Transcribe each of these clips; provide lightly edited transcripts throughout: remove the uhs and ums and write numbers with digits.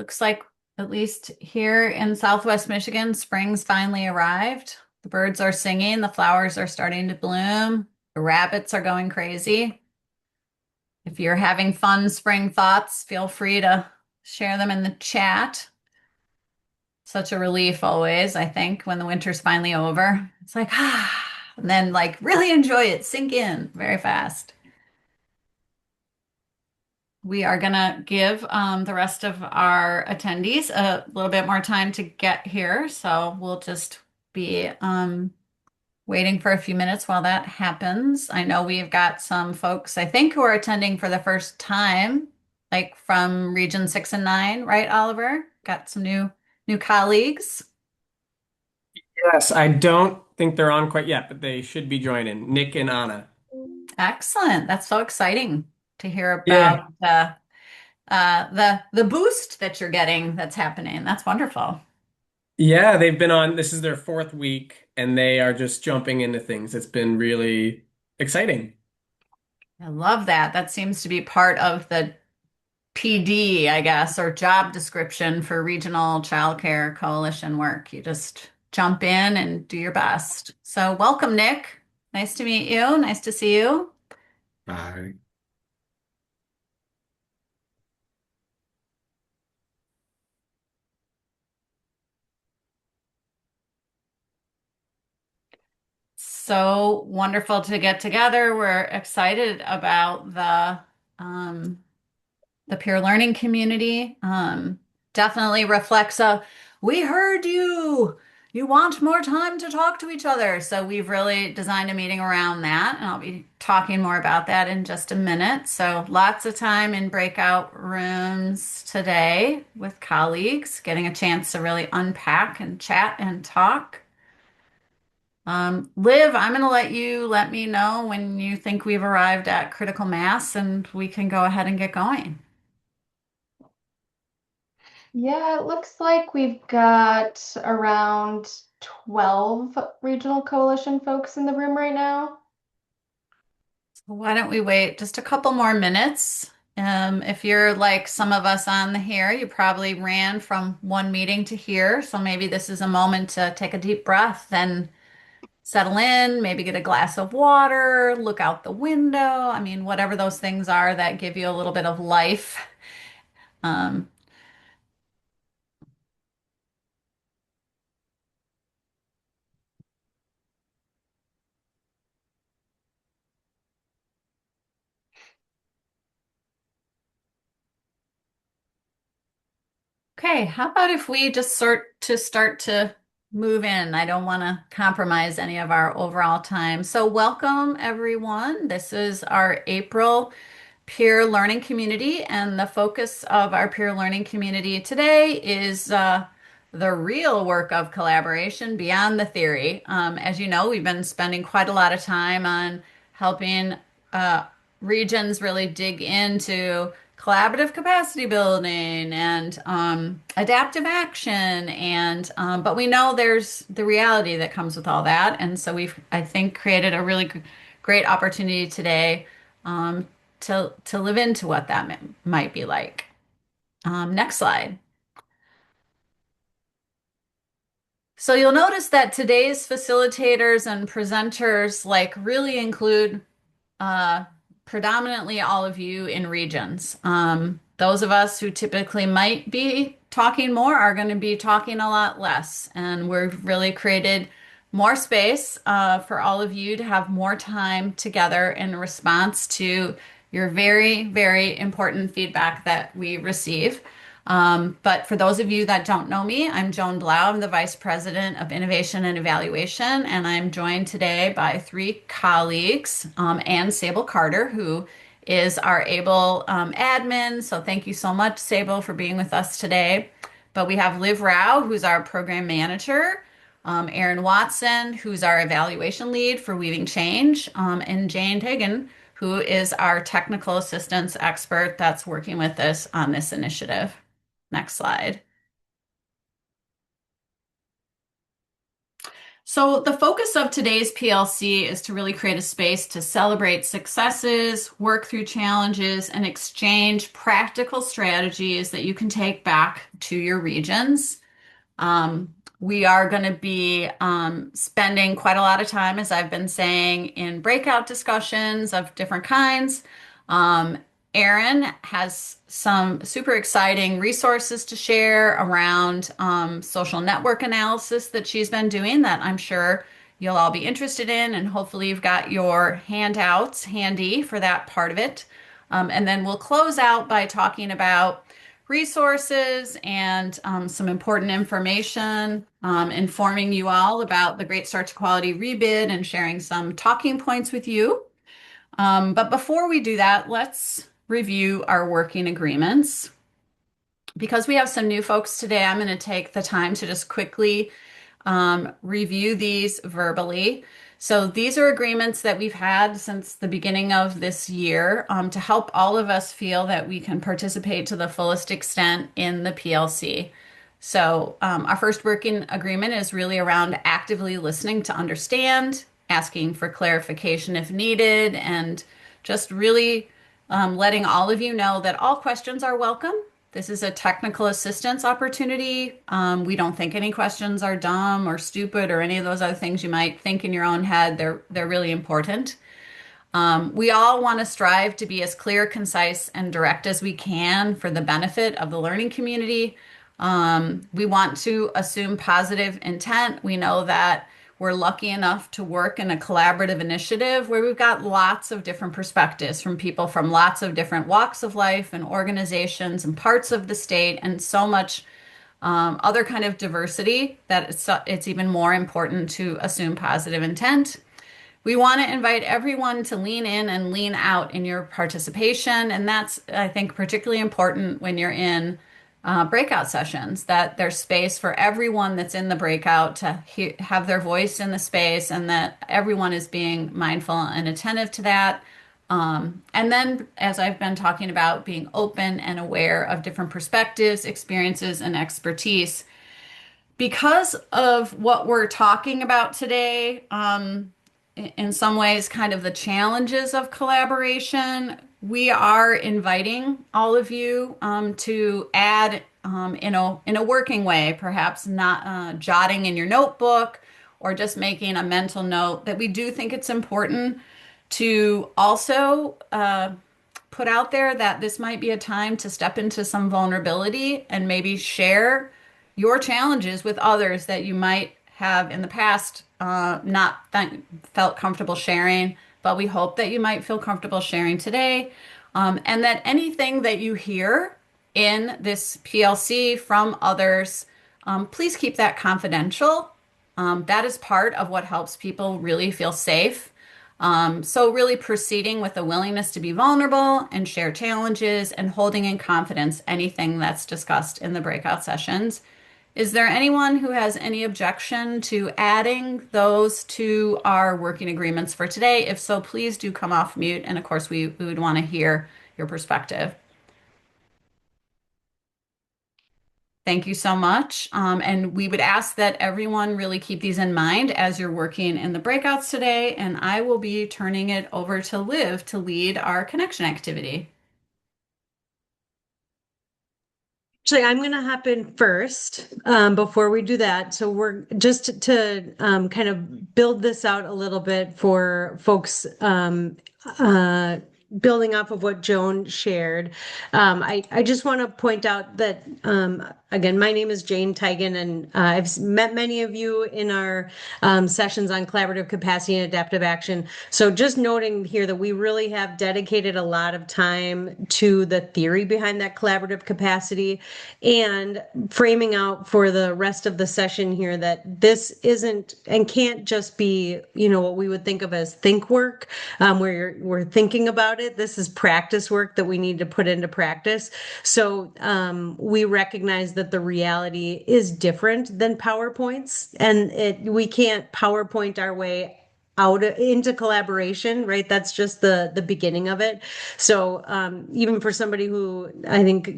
Looks like, at least here in Southwest Michigan, spring's finally arrived. The birds are singing, the flowers are starting to bloom, the rabbits are going crazy. If you're having fun spring thoughts, feel free to share them in the chat. Such a relief always, I think, when the winter's finally over. It's like, and then like really enjoy it, sink in very fast. We are going to give the rest of our attendees a little bit more time to get here. So we'll just be waiting for a few minutes while that happens. I know we've got some folks, I think, who are attending for the first time, like from Region 6 and 9, right, Oliver? Got some new colleagues. Yes, I don't think they're on quite yet, but they should be joining. Nick and Anna. Excellent. That's so exciting to hear about Yeah. the boost that you're getting that's happening. That's wonderful. Yeah, they've been on, this is their fourth week, and they are just jumping into things. It's been really exciting. I love that. That seems to be part of the PD, I guess, or job description for regional childcare coalition work. You just jump in and do your best. So, welcome, Nick. Nice to meet you. Nice to see you. Uh, So wonderful to get together. We're excited about um, the peer learning community. Definitely reflects a, we heard you. You want more time to talk to each other. So we've really designed a meeting around that, and I'll be talking more about that in just a minute. So lots of time in breakout rooms today with colleagues, getting a chance to really unpack and chat and talk. Liv, I'm going to let you let me know when you think we've arrived at critical mass and we can go ahead and get going. Yeah, it looks like we've got around 12 regional coalition folks in the room right now. So why don't we wait just a couple more minutes? If you're like some of us on here, you probably ran from one meeting to here. So maybe this is a moment to take a deep breath and settle in, maybe get a glass of water, look out the window. I mean, whatever those things are that give you a little bit of life. Um, Okay, how about if we just start to move in? I don't want to compromise any of our overall time. So welcome everyone. This is our April peer learning community, and the focus of our peer learning community today is the real work of collaboration beyond the theory. As you know, we've been spending quite a lot of time on helping uh, regions really dig into collaborative capacity building and adaptive action and but we know there's the reality that comes with all that, and so we've, I think, created a really great opportunity today um, to live into what that might be like. Next slide. So you'll notice that today's facilitators and presenters like really include uh, predominantly all of you in regions. Those of us who typically might be talking more are going to be talking a lot less. And we've really created more space for all of you to have more time together in response to your very, very important feedback that we receive. But for those of you that don't know me, I'm Joan Blau. I'm the Vice President of Innovation and Evaluation, and I'm joined today by three colleagues, and Sable Carter, who is our Able admin. So thank you so much, Sable, for being with us today. But we have Liv Rao, who's our program manager, Aaron Watson, who's our evaluation lead for Weaving Change, and Jane Tagan, who is our technical assistance expert that's working with us on this initiative. Next slide. So, the focus of today's PLC is to really create a space to celebrate successes, work through challenges, and exchange practical strategies that you can take back to your regions. We are going to be spending quite a lot of time, as I've been saying, in breakout discussions of different kinds. Um, Erin has some super exciting resources to share around social network analysis that she's been doing that I'm sure you'll all be interested in. And hopefully, you've got your handouts handy for that part of it. And then we'll close out by talking about resources and some important information, informing you all about the Great Start to Quality rebid and sharing some talking points with you. But before we do that, let's review our working agreements. Because we have some new folks today, I'm going to take the time to just quickly review these verbally. So these are agreements that we've had since the beginning of this year to help all of us feel that we can participate to the fullest extent in the PLC. So our first working agreement is really around actively listening to understand, asking for clarification if needed, and just really letting all of you know that all questions are welcome. This is a technical assistance opportunity. We don't think any questions are dumb or stupid or any of those other things you might think in your own head. They're really important. We all want to strive to be as clear, concise, and direct as we can for the benefit of the learning community. We want to assume positive intent. We know that we're lucky enough to work in a collaborative initiative where we've got lots of different perspectives from people from lots of different walks of life and organizations and parts of the state, and so much other kind of diversity that it's even more important to assume positive intent. We want to invite everyone to lean in and lean out in your participation. And that's, I think, particularly important when you're in breakout sessions, that there's space for everyone that's in the breakout to have their voice in the space, and that everyone is being mindful and attentive to that. And then, as I've been talking about, being open and aware of different perspectives, experiences, and expertise. Because of what we're talking about today, in some ways, kind of the challenges of collaboration, we are inviting all of you to add in a working way, perhaps not jotting in your notebook or just making a mental note, that we do think it's important to also put out there that this might be a time to step into some vulnerability and maybe share your challenges with others that you might have in the past not felt comfortable sharing, but we hope that you might feel comfortable sharing today. And that anything that you hear in this PLC from others, please keep that confidential. That is part of what helps people really feel safe. So really proceeding with a willingness to be vulnerable and share challenges and holding in confidence anything that's discussed in the breakout sessions. Is there anyone who has any objection to adding those to our working agreements for today? If so, please do come off mute. And of course, we would want to hear your perspective. Thank you so much. And we would ask that everyone really keep these in mind as you're working in the breakouts today. And I will be turning it over to Liv to lead our connection activity. Actually, I'm going to hop in first before we do that. So we're just to kind of build this out a little bit for folks building off of what Joan shared. I just want to point out that, again, my name is Jane Tigan, and I've met many of you in our sessions on collaborative capacity and adaptive action. So just noting here that we really have dedicated a lot of time to the theory behind that collaborative capacity, and framing out for the rest of the session here that this isn't and can't just be, what we would think of as think work, where we're thinking about it. This is practice work that we need to put into practice. So we recognize that the reality is different than PowerPoints, and we can't PowerPoint our way into collaboration, right? That's just the beginning of it. So even for somebody who I think,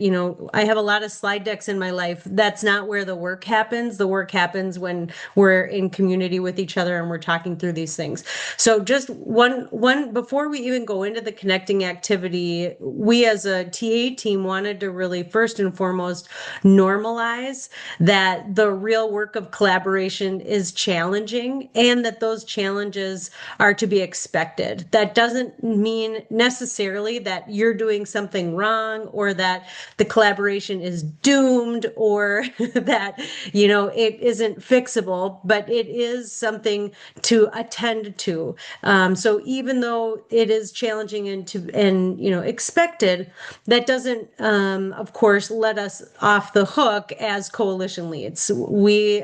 I have a lot of slide decks in my life, that's not where the work happens. The work happens when we're in community with each other and we're talking through these things. So just one before we even go into the connecting activity, we as a TA team wanted to really first and foremost normalize that the real work of collaboration is challenging and that those challenges are to be expected. That doesn't mean necessarily that you're doing something wrong or that the collaboration is doomed or that, it isn't fixable, but it is something to attend to. So even though it is challenging and expected, that doesn't, of course, let us off the hook as coalition leads. We,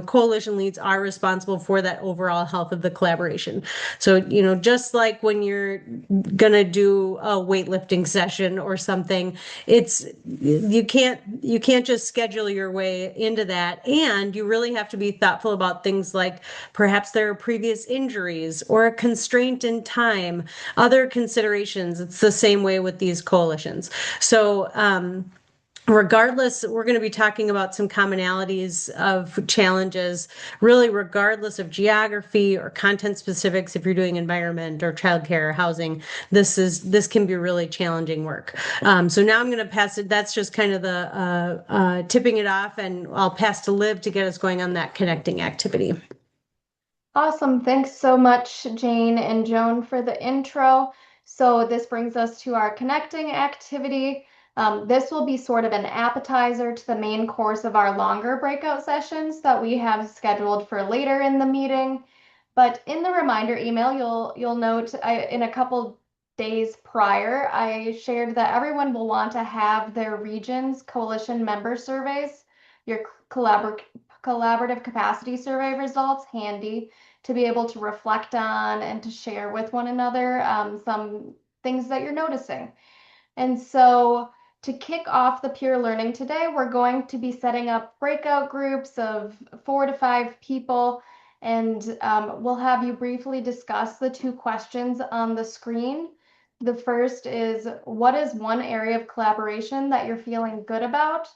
coalition leads are responsible for that overall health of the collaboration. So, just like when you're gonna do a weightlifting session or something, you can't just schedule your way into that, and you really have to be thoughtful about things like perhaps there are previous injuries or a constraint in time, other considerations. It's the same way with these coalitions. So, regardless, we're going to be talking about some commonalities of challenges, really, regardless of geography or content specifics. If you're doing environment or childcare or housing, this can be really challenging work. So now I'm going to pass it. That's just kind of the tipping it off, and I'll pass to Liv to get us going on that connecting activity. Awesome. Thanks so much, Jane and Joan, for the intro. So this brings us to our connecting activity. This will be sort of an appetizer to the main course of our longer breakout sessions that we have scheduled for later in the meeting. But in the reminder email, you'll note in a couple days prior, I shared that everyone will want to have their region's coalition member surveys, your collaborative capacity survey results handy to be able to reflect on and to share with one another some things that you're noticing. And so to kick off the peer learning today, we're going to be setting up breakout groups of 4 to 5 people, and we'll have you briefly discuss the 2 questions on the screen. The first is, what is one area of collaboration that you're feeling good about?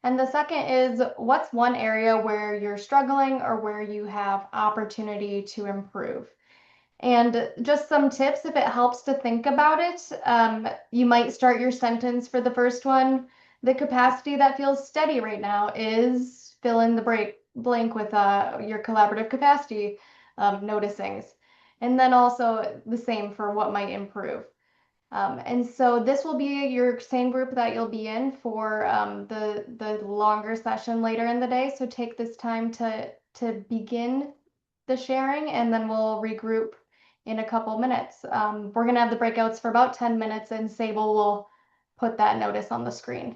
And the second is, what's one area where you're struggling or where you have opportunity to improve? And just some tips if it helps to think about it. You might start your sentence for the first one. The capacity that feels steady right now is fill in the blank with your collaborative capacity noticings. And then also the same for what might improve. And so this will be your same group that you'll be in for the longer session later in the day. So take this time to begin the sharing, and then we'll regroup in a couple minutes. We're going to have the breakouts for about 10 minutes, and Sable will put that notice on the screen.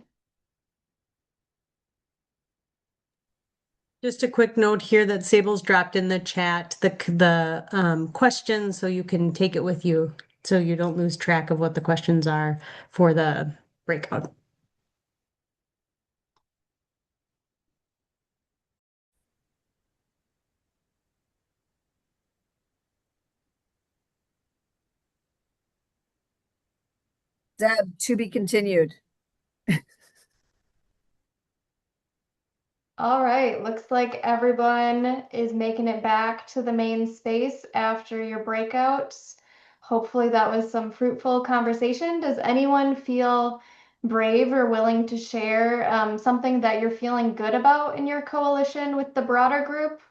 Just a quick note here that Sable's dropped in the chat the question, so you can take it with you so you don't lose track of what the questions are for the breakout. Deb, to be continued. All right, looks like everyone is making it back to the main space after your breakouts. Hopefully that was some fruitful conversation. Does anyone feel brave or willing to share something that you're feeling good about in your coalition with the broader group?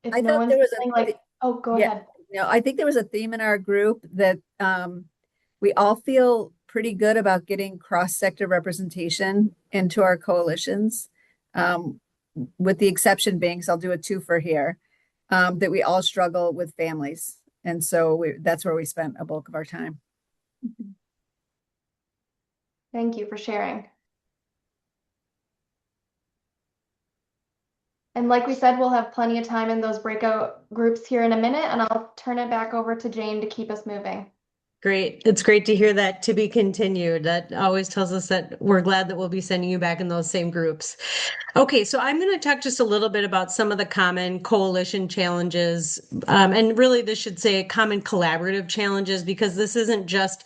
If I no thought one's there was feeling like, oh, go yeah, ahead. I think there was a theme in our group that we all feel pretty good about getting cross-sector representation into our coalitions, with the exception being, 'cause I'll do a twofer here, that we all struggle with families. And so that's where we spent a bulk of our time. Thank you for sharing. And like we said, we'll have plenty of time in those breakout groups here in a minute, and I'll turn it back over to Jane to keep us moving. Great. It's great to hear that to be continued. That always tells us that we're glad that we'll be sending you back in those same groups. Okay, so I'm going to talk just a little bit about some of the common coalition challenges, and really this should say common collaborative challenges because this isn't just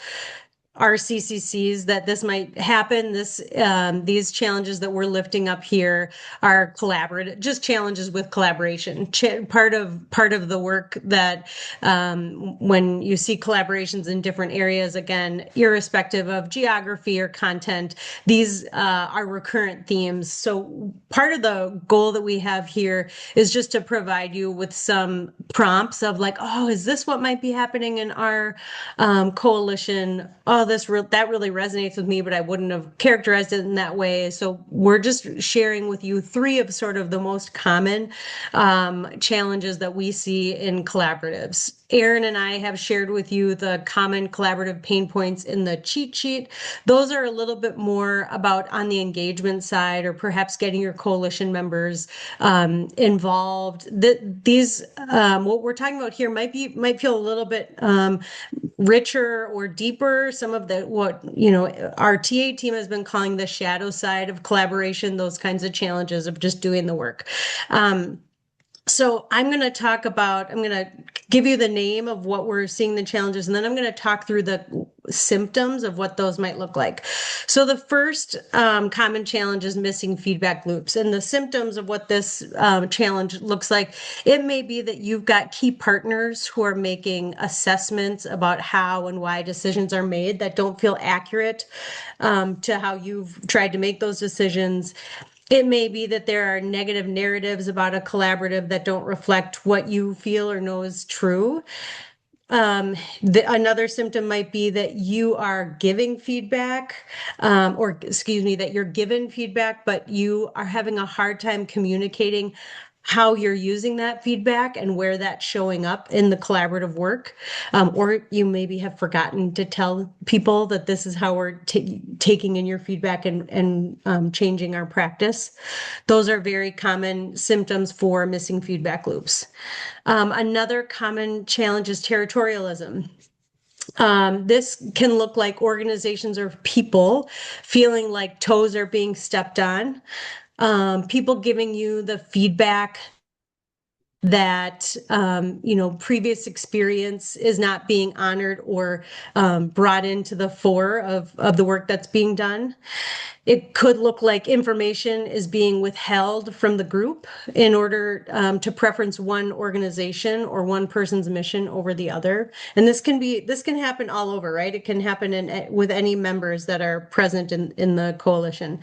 RCCCs that this might happen. These challenges that we're lifting up here are collaborative, just challenges with collaboration. Part of the work that when you see collaborations in different areas, again, irrespective of geography or content, these are recurrent themes. So part of the goal that we have here is just to provide you with some prompts of like, oh, is this what might be happening in our coalition? Oh, that really resonates with me, but I wouldn't have characterized it in that way. So we're just sharing with you three of sort of the most common challenges that we see in collaboratives. Erin and I have shared with you the common collaborative pain points in the cheat sheet. Those are a little bit more about on the engagement side, or perhaps getting your coalition members involved. These what we're talking about here might feel a little bit richer or deeper. Some of what our TA team has been calling the shadow side of collaboration. Those kinds of challenges of just doing the work. So I'm going to give you the name of what we're seeing the challenges, and then I'm going to talk through the symptoms of what those might look like. So the first common challenge is missing feedback loops, and the symptoms of what this challenge looks like. It may be that you've got key partners who are making assessments about how and why decisions are made that don't feel accurate to how you've tried to make those decisions. It may be that there are negative narratives about a collaborative that don't reflect what you feel or know is true. Another symptom might be that you are giving feedback, that you're given feedback, but you are having a hard time communicating how you're using that feedback and where that's showing up in the collaborative work. Or you maybe have forgotten to tell people that this is how we're taking in your feedback and changing our practice. Those are very common symptoms for missing feedback loops. Another common challenge is territorialism. This can look like organizations or people feeling like toes are being stepped on. People giving you the feedback that previous experience is not being honored or brought into the fore of the work that's being done. It could look like information is being withheld from the group in order to preference one organization or one person's mission over the other. And this can happen all over, right? It can happen with any members that are present in the coalition.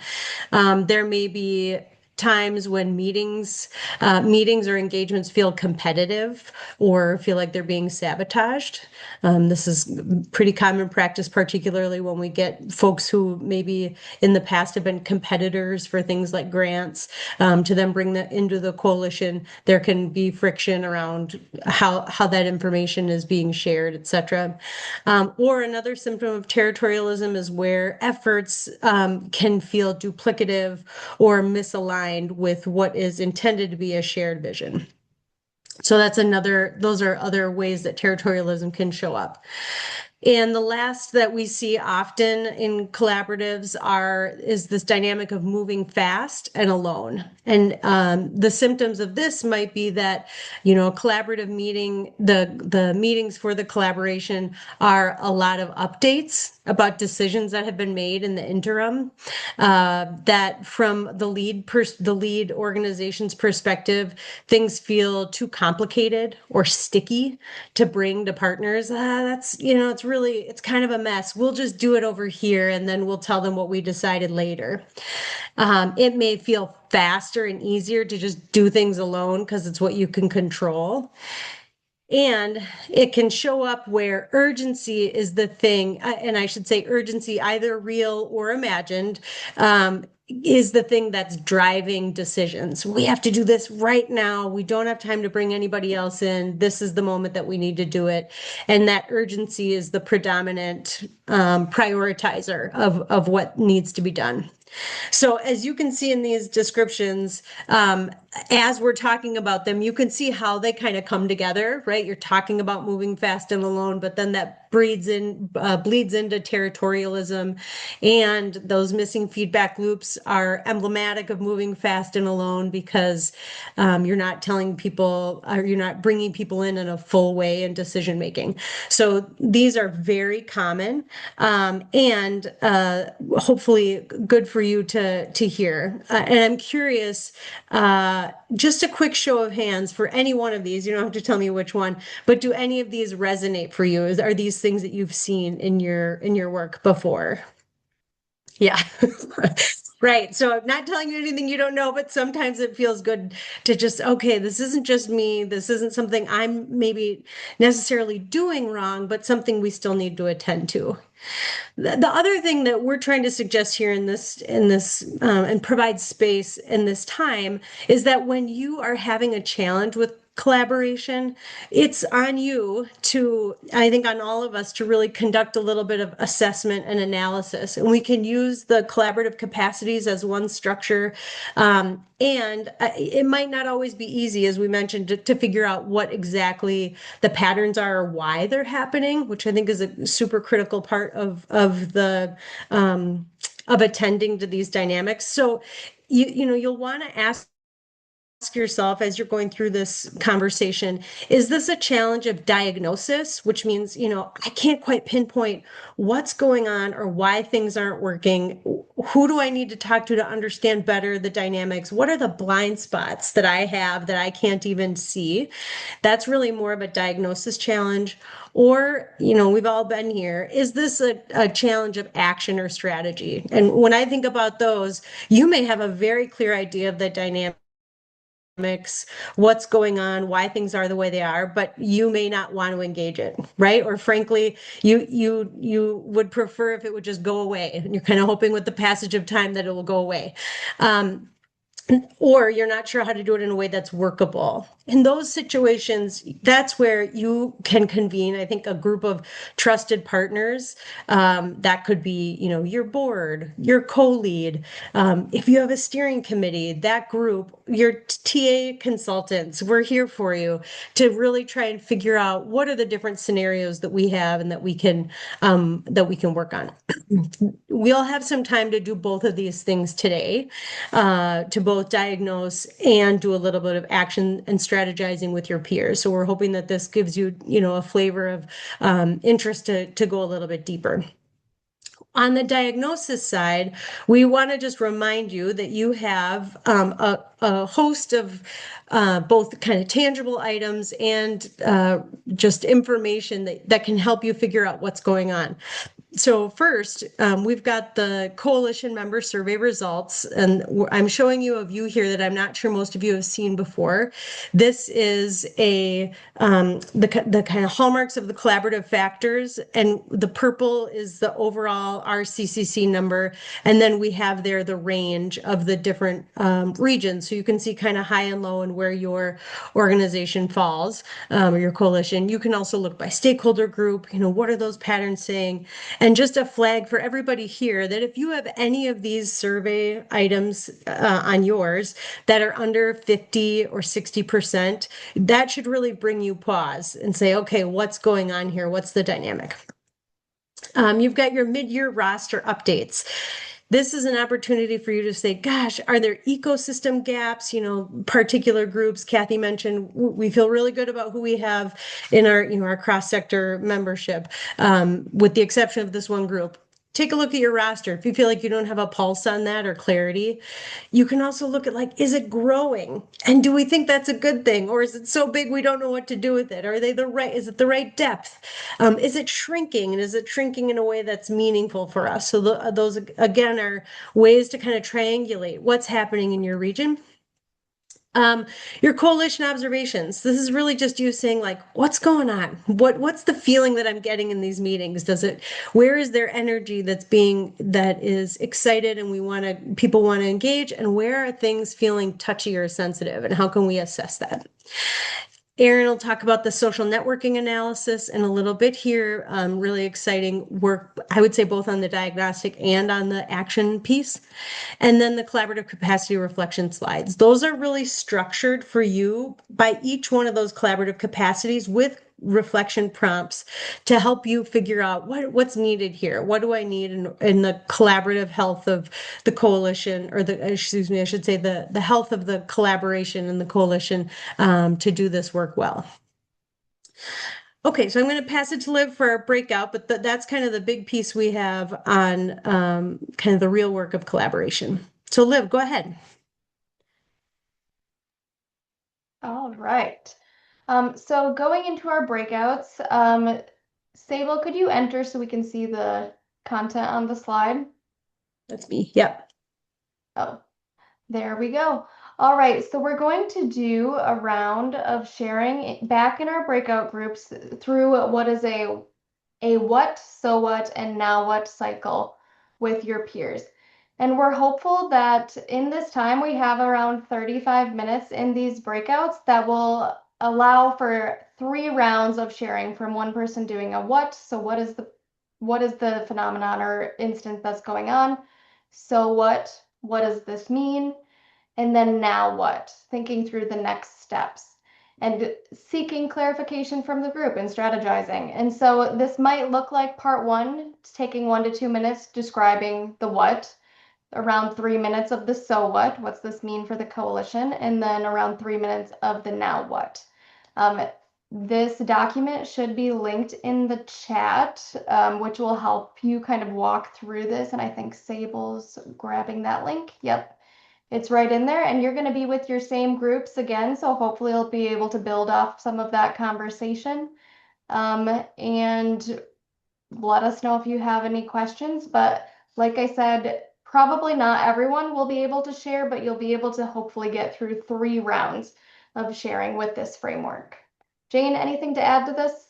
There may be times when meetings or engagements feel competitive or feel like they're being sabotaged. This is pretty common practice, particularly when we get folks who maybe in the past have been competitors for things like grants, to then bring that into the coalition. There can be friction around how that information is being shared, et cetera. Or another symptom of territorialism is where efforts can feel duplicative or misaligned with what is intended to be a shared vision. So those are other ways that territorialism can show up. And the last that we see often in collaboratives is this dynamic of moving fast and alone. And the symptoms of this might be that, a collaborative meeting, the meetings for the collaboration are a lot of updates about decisions that have been made in the interim, that from the lead organization's perspective, things feel too complicated or sticky to bring to partners. It's kind of a mess. We'll just do it over here and then we'll tell them what we decided later. It may feel faster and easier to just do things alone because it's what you can control. And it can show up where urgency is the thing, and I should say urgency, either real or imagined, is the thing that's driving decisions. We have to do this right now. We don't have time to bring anybody else in. This is the moment that we need to do it. And that urgency is the predominant prioritizer of what needs to be done. So as you can see in these descriptions, as we're talking about them, you can see how they kind of come together, right? You're talking about moving fast and alone, but then that bleeds into territorialism, and those missing feedback loops are emblematic of moving fast and alone because you're not telling people, or you're not bringing people in a full way in decision making. So these are very common, and hopefully good for you to hear. And I'm curious, just a quick show of hands for any one of these. You don't have to tell me which one, but do any of these resonate for you? Are these things that you've seen in your work before? Yeah. Right. So I'm not telling you anything you don't know, but sometimes it feels good to just, okay, this isn't just me. This isn't something I'm maybe necessarily doing wrong, but something we still need to attend to. The other thing that we're trying to suggest here in this and provide space in this time is that when you are having a challenge with collaboration, it's on you to, I think on all of us, to really conduct a little bit of assessment and analysis. And we can use the collaborative capacities as one structure. And it might not always be easy, as we mentioned, to figure out what exactly the patterns are or why they're happening, which I think is a super critical part of attending to these dynamics. So you'll want to ask yourself as you're going through this conversation, is this a challenge of diagnosis, which means, I can't quite pinpoint what's going on or why things aren't working. Who do I need to talk to understand better the dynamics? What are the blind spots that I have that I can't even see? That's really more of a diagnosis challenge. Or, we've all been here. Is this a challenge of action or strategy? And when I think about those, you may have a very clear idea of the dynamic, what's going on, why things are the way they are, but you may not want to engage it, right? Or frankly, you would prefer if it would just go away, and you're kind of hoping with the passage of time that it will go away. Or you're not sure how to do it in a way that's workable. In those situations, that's where you can convene, I think, a group of trusted partners. That could be, your board, your co-lead. If you have a steering committee, that group, your TA consultants, we're here for you to really try and figure out what are the different scenarios that we have and that we can work on. We'll have some time to do both of these things today, to both diagnose and do a little bit of action and strategizing with your peers. So we're hoping that this gives you, a flavor of interest to go a little bit deeper. On the diagnosis side, we want to just remind you that you have a host of both kind of tangible items and just information that can help you figure out what's going on. So first, we've got the coalition member survey results, and I'm showing you a view here that I'm not sure most of you have seen before. This is the kind of hallmarks of the collaborative factors, and the purple is the overall RCCC number, and then we have there the range of the different regions, so you can see kind of high and low and where your organization falls, or your coalition. You can also look by stakeholder group, what are those patterns saying? And just a flag for everybody here that if you have any of these survey items on yours that are under 50 or 60%, that should really bring you pause and say, okay, what's going on here? What's the dynamic? You've got your mid-year roster updates. This is an opportunity for you to say, gosh, are there ecosystem gaps, particular groups? Kathy mentioned we feel really good about who we have in our cross-sector membership, with the exception of this one group. Take a look at your roster. If you feel like you don't have a pulse on that or clarity, you can also look at is it growing? And do we think that's a good thing? Or is it so big we don't know what to do with it? Is it the right depth? Is it shrinking? And is it shrinking in a way that's meaningful for us? So those, again, are ways to kind of triangulate what's happening in your region. Your coalition observations. This is really just you saying like, what's going on? What's the feeling that I'm getting in these meetings? Where is there energy that is excited and people want to engage? And where are things feeling touchy or sensitive? And how can we assess that? Erin will talk about the social networking analysis in a little bit here. Really exciting work, I would say, both on the diagnostic and on the action piece. And then the collaborative capacity reflection slides. Those are really structured for you by each one of those collaborative capacities with reflection prompts to help you figure out what's needed here. What do I need in the collaborative health of the coalition, or excuse me, I should say the health of the collaboration in the coalition to do this work well. Okay, so I'm going to pass it to Liv for our breakout, but that's kind of the big piece we have on kind of the real work of collaboration. So Liv, go ahead. All right. So going into our breakouts, Sable, could you enter so we can see the content on the slide? That's me. Yep. Oh, there we go. All right, so we're going to do a round of sharing back in our breakout groups through what is a what, so what, and now what cycle with your peers. And we're hopeful that in this time we have around 35 minutes in these breakouts that will allow for 3 rounds of sharing from one person doing a what. So what is the phenomenon or instance that's going on? So what does this mean? And then now what? Thinking through the next steps and seeking clarification from the group and strategizing. And so this might look like part 1, taking 1 to 2 minutes describing the what, around 3 minutes of the so what's this mean for the coalition, and then around 3 minutes of the now what. This document should be linked in the chat, which will help you kind of walk through this. And I think Sable's grabbing that link. Yep, it's right in there. And you're going to be with your same groups again. So hopefully you'll be able to build off some of that conversation. And let us know if you have any questions. But like I said, probably not everyone will be able to share, but you'll be able to hopefully get through 3 rounds of sharing with this framework. Jane, anything to add to this?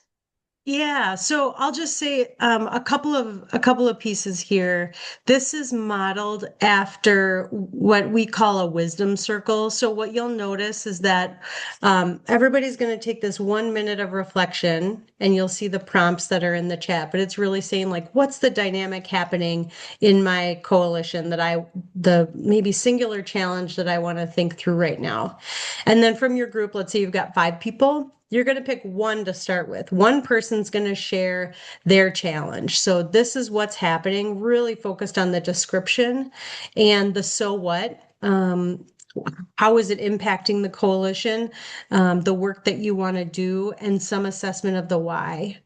Yeah, so I'll just say a couple of pieces here. This is modeled after what we call a wisdom circle. So what you'll notice is that everybody's going to take this 1 minute of reflection, and you'll see the prompts that are in the chat. But it's really saying like, what's the dynamic happening in my coalition the maybe singular challenge that I want to think through right now. And then from your group, let's say you've got 5 people. You're going to pick one to start with. One person's going to share their challenge. So this is what's happening, really focused on the description and the so what. How is it impacting the coalition, the work that you want to do, and some assessment of the why.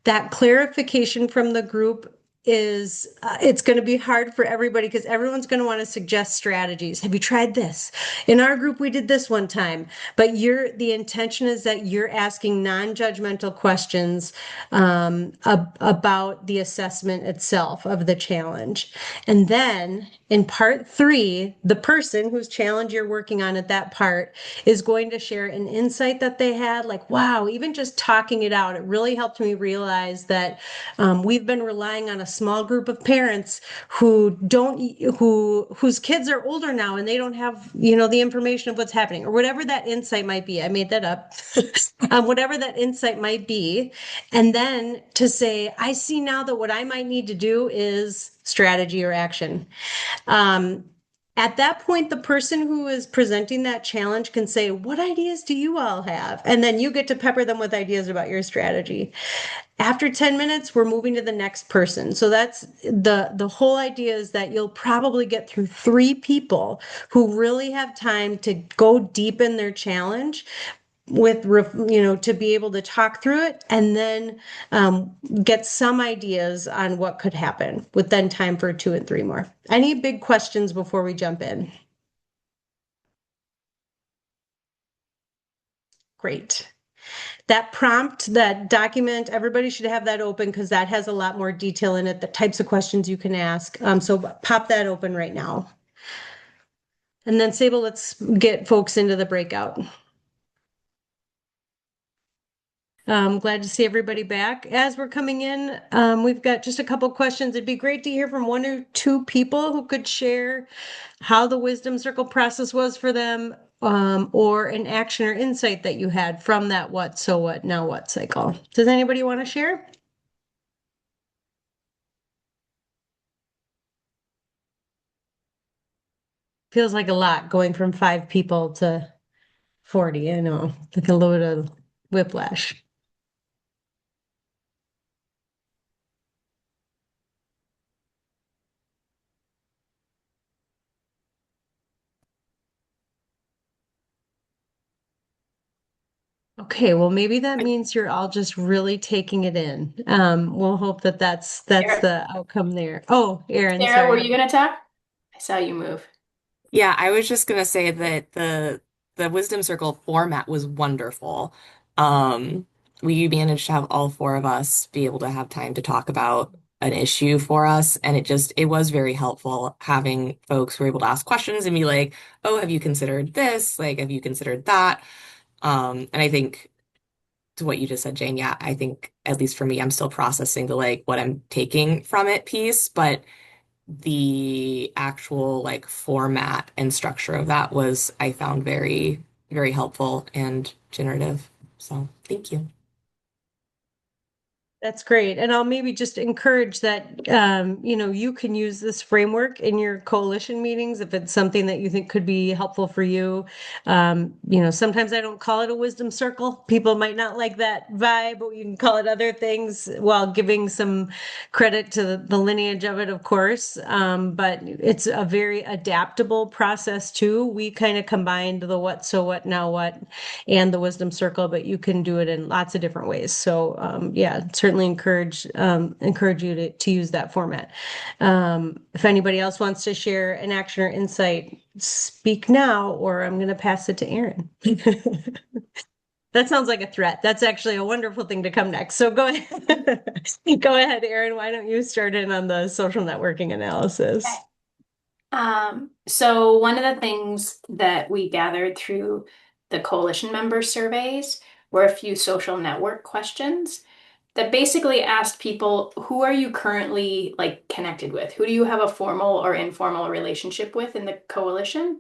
That clarification from the group is it's going to be hard for everybody because everyone's going to want to suggest strategies. Have you tried this? In our group, we did this one time, but the intention is that you're asking non-judgmental questions about the assessment itself of the challenge. And then in part 3, the person whose challenge you're working on at that part is going to share an insight that they had, like, wow, even just talking it out, it really helped me realize that we've been relying on a small group of parents whose kids are older now and they don't have, the information of what's happening, or whatever that insight might be. I made that up. Whatever that insight might be. And then to say, I see now that what I might need to do is strategy or action. At that point, the person who is presenting that challenge can say, what ideas do you all have? And then you get to pepper them with ideas about your strategy. After 10 minutes, we're moving to the next person. So that's the whole idea, is that you'll probably get through 3 people who really have time to go deep in their challenge to be able to talk through it, and then get some ideas on what could happen, with then time for 2 and 3 more. Any big questions before we jump in? Great. That prompt, that document, everybody should have that open because that has a lot more detail in it, the types of questions you can ask. So pop that open right now. And then Sable, let's get folks into the breakout. Glad to see everybody back. As we're coming in, we've got just a couple questions. It'd be great to hear from one or two people who could share how the Wisdom Circle process was for them, or an action or insight that you had from that what, so what, now what cycle. Does anybody want to share? Feels like a lot going from 5 people to 40, I know, like a load of whiplash. Okay, well, maybe that means you're all just really taking it in. We'll hope that that's Sarah, the outcome there. Oh, Erin, Sarah, were sorry. you gonna talk? I saw you move. Yeah, I was just gonna say that the Wisdom Circle format was wonderful. Um, we managed to have all 4 of us be able to have time to talk about an issue for us, and it was very helpful having folks who were able to ask questions and be like, "Oh, have you considered this? Like, have you considered that?" And I think to what you just said, Jane, yeah, I think at least for me, I'm still processing the like what I'm taking from it piece, but the actual like format and structure of that was I found very, very helpful and generative. So thank you. That's great. And I'll maybe just encourage that, you can use this framework in your coalition meetings if it's something that you think could be helpful for you. Sometimes I don't call it a wisdom circle. People might not like that vibe, but you can call it other things while giving some credit to the lineage of it, of course. But it's a very adaptable process too. We kind of combined the what, so what, now what, and the wisdom circle, but you can do it in lots of different ways. So yeah, certainly encourage you to use that format. If anybody else wants to share an action or insight, speak now, or I'm going to pass it to Erin. That sounds like a threat. That's actually a wonderful thing to come next. So go ahead. Go ahead, Erin. Why don't you start in on the social networking analysis? Okay. So one of the things that we gathered through the coalition member surveys were a few social network questions that basically asked people, who are you currently like connected with? Who do you have a formal or informal relationship with in the coalition?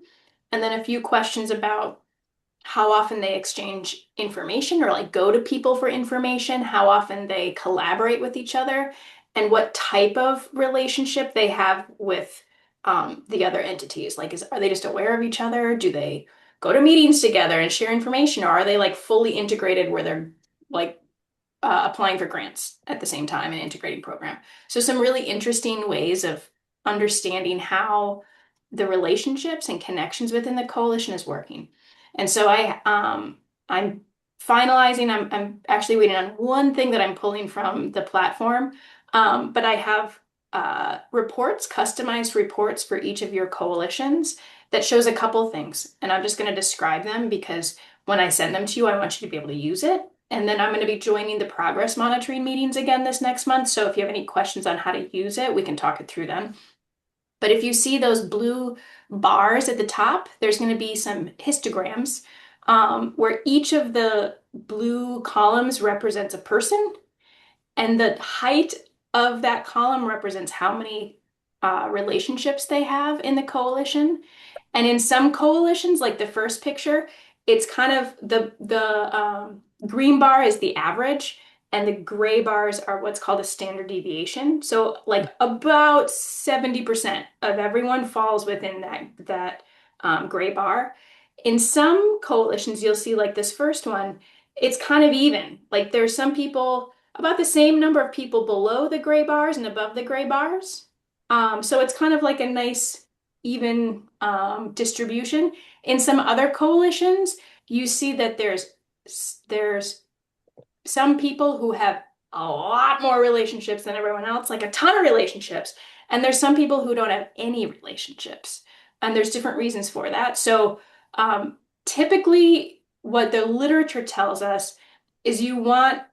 And then a few questions about how often they exchange information or like go to people for information, how often they collaborate with each other, and what type of relationship they have with the other entities. Like, are they just aware of each other? Do they go to meetings together and share information, or are they like fully integrated where they're like applying for grants at the same time and integrating program? So some really interesting ways of understanding how the relationships and connections within the coalition is working. And so I'm finalizing. I'm actually waiting on one thing that I'm pulling from the platform, but I have reports, customized reports for each of your coalitions that shows a couple things, and I'm just going to describe them because when I send them to you, I want you to be able to use it. And then I'm going to be joining the progress monitoring meetings again this next month. So if you have any questions on how to use it, we can talk it through then. But if you see those blue bars at the top, there's going to be some histograms where each of the blue columns represents a person, and the height of that column represents how many relationships they have in the coalition. And in some coalitions, like the first picture, it's kind of the green bar is the average, and the gray bars are what's called a standard deviation. So like about 70% of everyone falls within that gray bar. In some coalitions, you'll see like this first one, it's kind of even. Like there's some people, about the same number of people below the gray bars and above the gray bars. So it's kind of like a nice even distribution. In some other coalitions, you see that there's some people who have a lot more relationships than everyone else, like a ton of relationships, and there's some people who don't have any relationships, and there's different reasons for that. So typically, what the literature tells us is you want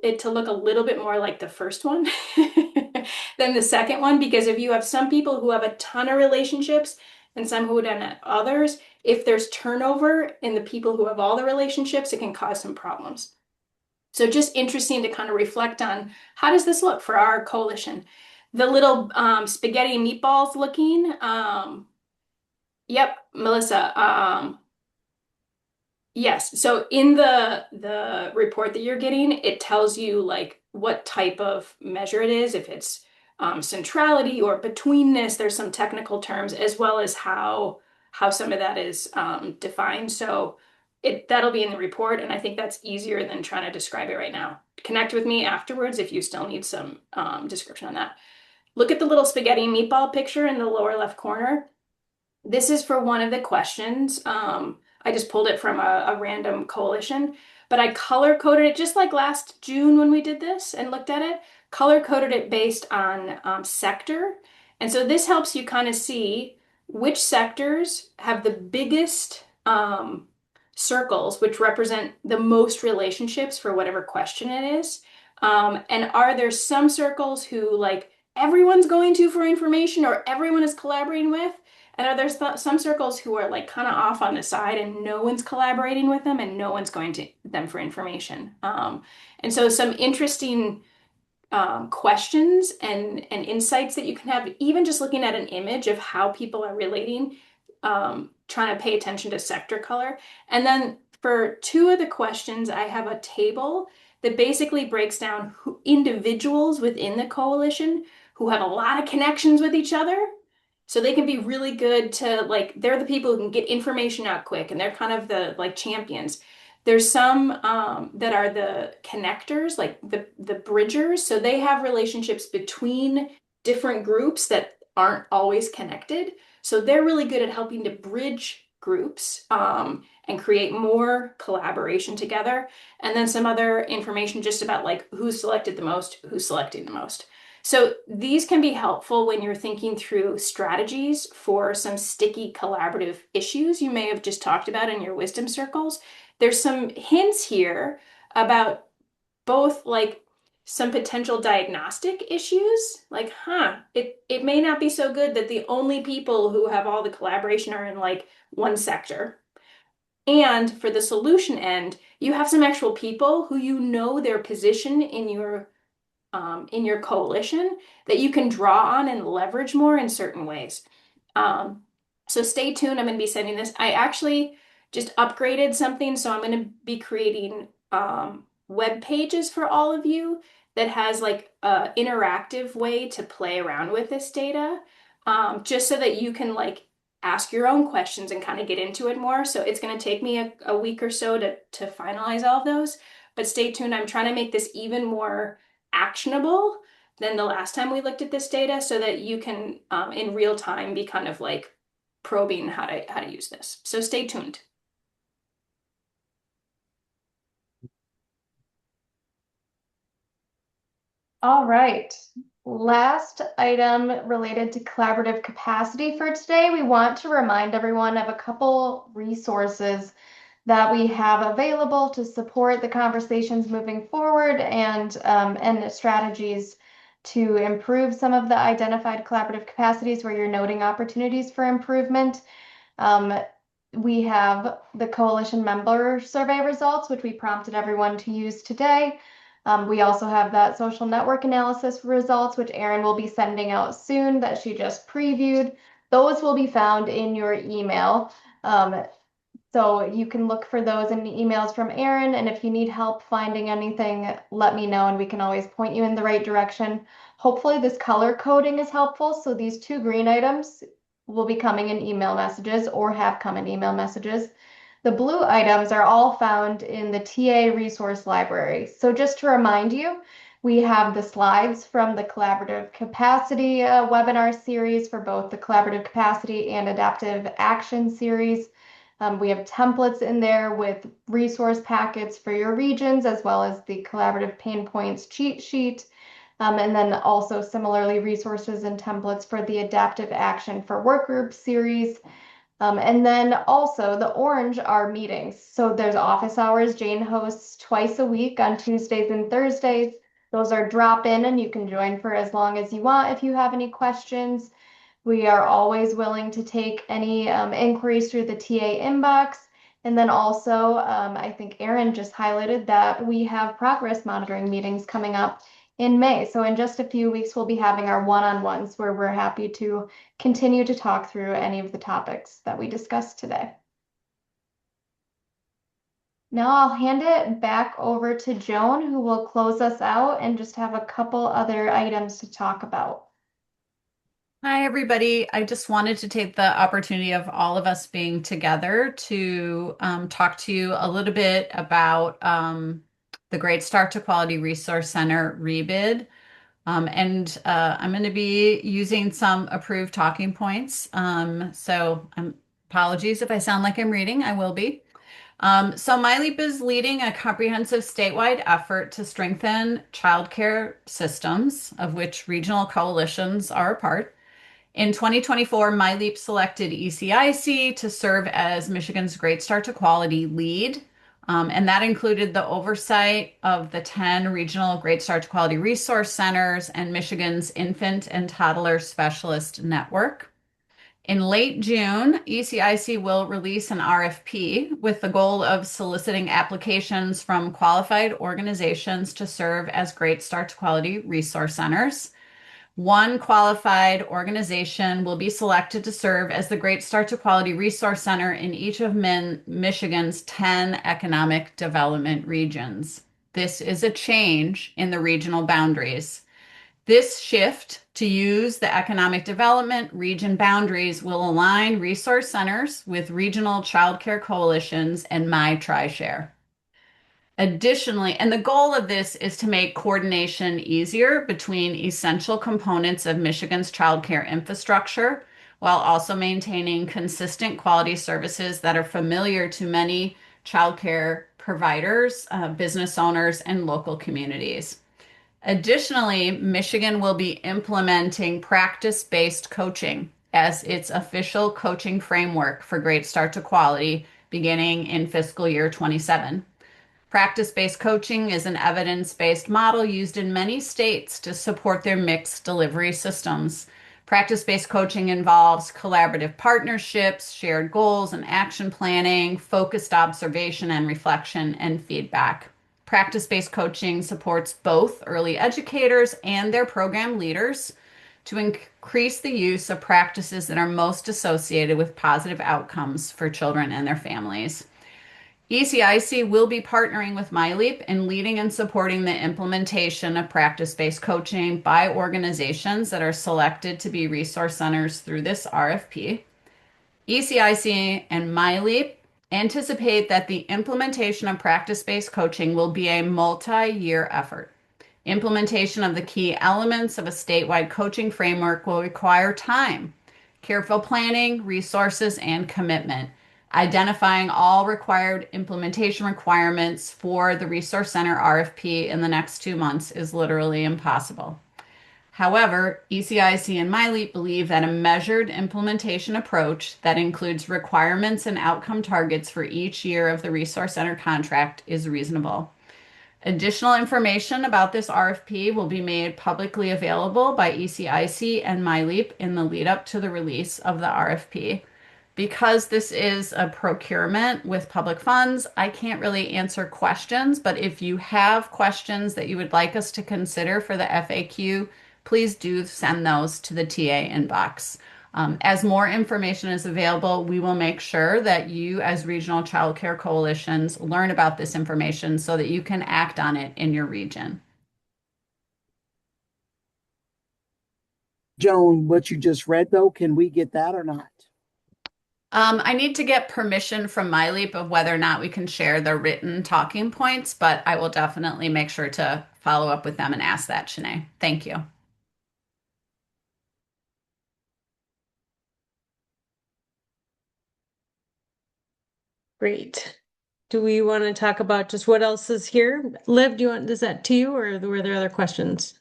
it to look a little bit more like the first one than the second one, because if you have some people who have a ton of relationships and some who don't have others. If there's turnover in the people who have all the relationships, it can cause some problems. So just interesting to kind of reflect on, how does this look for our coalition? The little spaghetti meatballs looking. Yep, Melissa. Yes. So in the report that you're getting, it tells you like what type of measure it is, if it's centrality or betweenness. There's some technical terms, as well as how some of that is defined. So that'll be in the report, and I think that's easier than trying to describe it right now. Connect with me afterwards if you still need some description on that. Look at the little spaghetti meatball picture in the lower left corner. This is for one of the questions. I just pulled it from a random coalition, but I color coded it just like last June when we did this and looked at it, color coded it based on sector. And so this helps you kind of see which sectors have the biggest circles, which represent the most relationships for whatever question it is. And are there some circles who like everyone's going to for information or everyone is collaborating with? And are there some circles who are like kind of off on the side and no one's collaborating with them and no one's going to them for information? And so some interesting questions and insights that you can have, even just looking at an image of how people are relating, trying to pay attention to sector color. And then for two of the questions, I have a table that basically breaks down individuals within the coalition who have a lot of connections with each other. So they can be really good to like, they're the people who can get information out quick, and they're kind of the like champions. There's some that are the connectors, like the bridgers. So they have relationships between different groups that aren't always connected. So they're really good at helping to bridge groups and create more collaboration together. And then some other information just about like who's selected the most, who's selecting the most. So these can be helpful when you're thinking through strategies for some sticky collaborative issues you may have just talked about in your wisdom circles. There's some hints here about both like some potential diagnostic issues, like, it may not be so good that the only people who have all the collaboration are in like one sector. And for the solution end, you have some actual people who you know their position in your coalition that you can draw on and leverage more in certain ways. So stay tuned. I'm going to be sending this. I actually just upgraded something, so I'm going to be creating web pages for all of you that has like an interactive way to play around with this data, just so that you can like ask your own questions and kind of get into it more. So it's going to take me a week or so to finalize all of those, but stay tuned. I'm trying to make this even more actionable than the last time we looked at this data, so that you can in real time be kind of like probing how to use this. So stay tuned. All right. Last item related to collaborative capacity for today, we want to remind everyone of a couple resources that we have available to support the conversations moving forward, and strategies to improve some of the identified collaborative capacities where you're noting opportunities for improvement. We have the coalition member survey results, which we prompted everyone to use today. We also have that social network analysis results, which Erin will be sending out soon, that she just previewed. Those will be found in your email. So you can look for those in the emails from Erin, and if you need help finding anything, let me know and we can always point you in the right direction. Hopefully this color coding is helpful. So these two green items will be coming in email messages or have come in email messages. The blue items are all found in the TA resource library. So just to remind you, we have the slides from the Collaborative Capacity webinar series for both the Collaborative Capacity and Adaptive Action series. We have templates in there with resource packets for your regions, as well as the Collaborative Pain Points cheat sheet. And then also similarly resources and templates for the Adaptive Action for Workgroup series. And then also the orange are meetings. So there's office hours. Jane hosts twice a week on Tuesdays and Thursdays. Those are drop in and you can join for as long as you want if you have any questions. We are always willing to take any inquiries through the TA inbox. And then also, I think Erin just highlighted that we have progress monitoring meetings coming up in May. So in just a few weeks, we'll be having our one-on-ones where we're happy to continue to talk through any of the topics that we discussed today. Now I'll hand it back over to Joan, who will close us out and just have a couple other items to talk about. Hi, everybody. I just wanted to take the opportunity of all of us being together to talk to you a little bit about the Great Start to Quality Resource Center rebid. I'm going to be using some approved talking points. Apologies if I sound like I'm reading, I will be. So MyLeap is leading a comprehensive statewide effort to strengthen childcare systems, of which regional coalitions are a part. In 2024, MyLeap selected ECIC to serve as Michigan's Great Start to Quality lead. And that included the oversight of the 10 regional Great Start to Quality resource centers and Michigan's Infant and Toddler Specialist Network. In late June, ECIC will release an RFP with the goal of soliciting applications from qualified organizations to serve as Great Start to Quality resource centers. One qualified organization will be selected to serve as the Great Start to Quality Resource Center in each of Michigan's 10 economic development regions. This is a change in the regional boundaries. This shift to use the economic development region boundaries will align resource centers with regional childcare coalitions and MyTriShare. Additionally, and the goal of this is to make coordination easier between essential components of Michigan's childcare infrastructure, while also maintaining consistent quality services that are familiar to many childcare providers, business owners, and local communities. Additionally, Michigan will be implementing practice-based coaching as its official coaching framework for Great Start to Quality beginning in fiscal year 27. Practice-based coaching is an evidence-based model used in many states to support their mixed delivery systems. Practice-based coaching involves collaborative partnerships, shared goals and action planning, focused observation and reflection, and feedback. Practice-based coaching supports both early educators and their program leaders to increase the use of practices that are most associated with positive outcomes for children and their families. ECIC will be partnering with MyLeap in leading and supporting the implementation of practice-based coaching by organizations that are selected to be resource centers through this RFP. ECIC and MyLeap anticipate that the implementation of practice-based coaching will be a multi-year effort. Implementation of the key elements of a statewide coaching framework will require time, careful planning, resources, and commitment. Identifying all required implementation requirements for the Resource Center RFP in the next 2 months is literally impossible. However, ECIC and MyLeap believe that a measured implementation approach that includes requirements and outcome targets for each year of the Resource Center contract is reasonable. Additional information about this RFP will be made publicly available by ECIC and MyLeap in the lead up to the release of the RFP. Because this is a procurement with public funds, I can't really answer questions, but if you have questions that you would like us to consider for the FAQ, please do send those to the TA inbox. As more information is available, we will make sure that you as regional child care coalitions learn about this information so that you can act on it in your region. Joan, what you just read though, can we get that or not? I need to get permission from MyLeap of whether or not we can share the written talking points, but I will definitely make sure to follow up with them and ask that, Shanae. Thank you. Great. Do we want to talk about just what else is here? Liv, is that to you or were there other questions?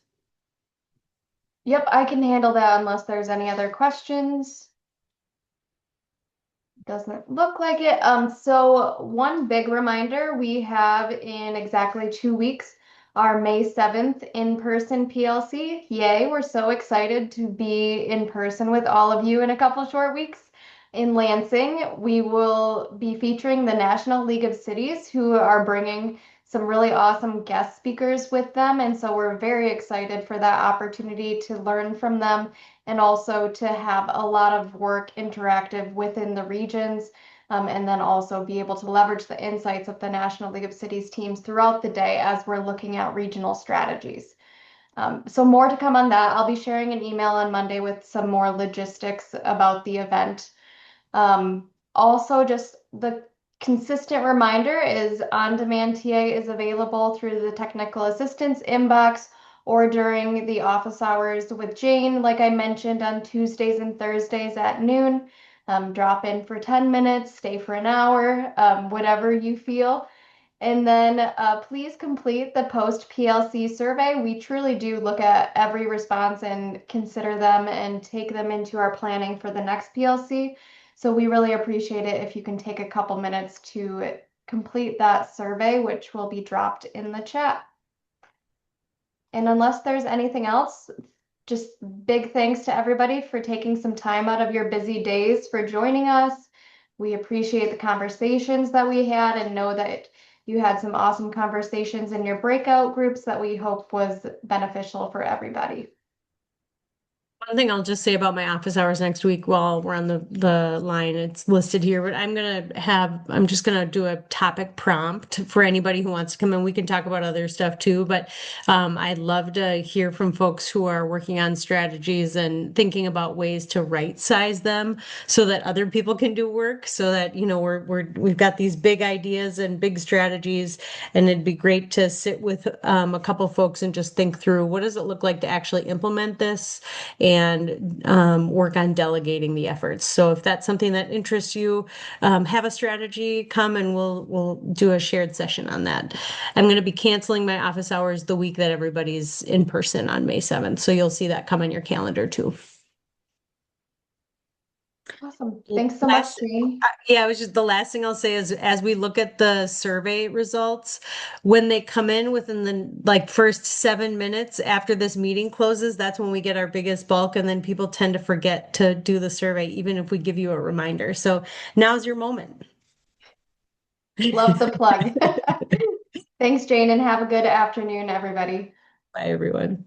Yep, I can handle that unless there's any other questions. Doesn't look like it. So one big reminder, we have in exactly 2 weeks our May 7th in-person PLC. Yay, we're so excited to be in person with all of you in a couple short weeks. In Lansing, we will be featuring the National League of Cities, who are bringing some really awesome guest speakers with them. And so we're very excited for that opportunity to learn from them and also to have a lot of work interactive within the regions. And then also be able to leverage the insights of the National League of Cities teams throughout the day as we're looking at regional strategies. So more to come on that. I'll be sharing an email on Monday with some more logistics about the event. Also, just the consistent reminder is on-demand TA is available through the technical assistance inbox or during the office hours with Jane, like I mentioned, on Tuesdays and Thursdays at noon. Drop in for 10 minutes, stay for an hour, whatever you feel. And then please complete the post PLC survey. We truly do look at every response and consider them and take them into our planning for the next PLC. So we really appreciate it if you can take a couple minutes to complete that survey, which will be dropped in the chat. And unless there's anything else, just big thanks to everybody for taking some time out of your busy days for joining us. We appreciate the conversations that we had and know that you had some awesome conversations in your breakout groups that we hope was beneficial for everybody. One thing I'll just say about my office hours next week while we're on the line, it's listed here, but I'm just gonna do a topic prompt for anybody who wants to come in. We can talk about other stuff too, but I'd love to hear from folks who are working on strategies and thinking about ways to right size them so that other people can do work, so that, you know, we've got these big ideas and big strategies, and it'd be great to sit with a couple folks and just think through what does it look like to actually implement this and work on delegating the efforts. So if that's something that interests you, have a strategy, come and we'll do a shared session on that. I'm going to be canceling my office hours the week that everybody's in person on May 7th. So you'll see that come on your calendar too. Awesome. Thanks so much, Jane. Yeah, it was just the last thing I'll say is as we look at the survey results, when they come in within the like first 7 minutes after this meeting closes, that's when we get our biggest bulk, and then people tend to forget to do the survey, even if we give you a reminder. So now's your moment. Love the plug. Thanks, Jane, and have a good afternoon, everybody. Bye, everyone.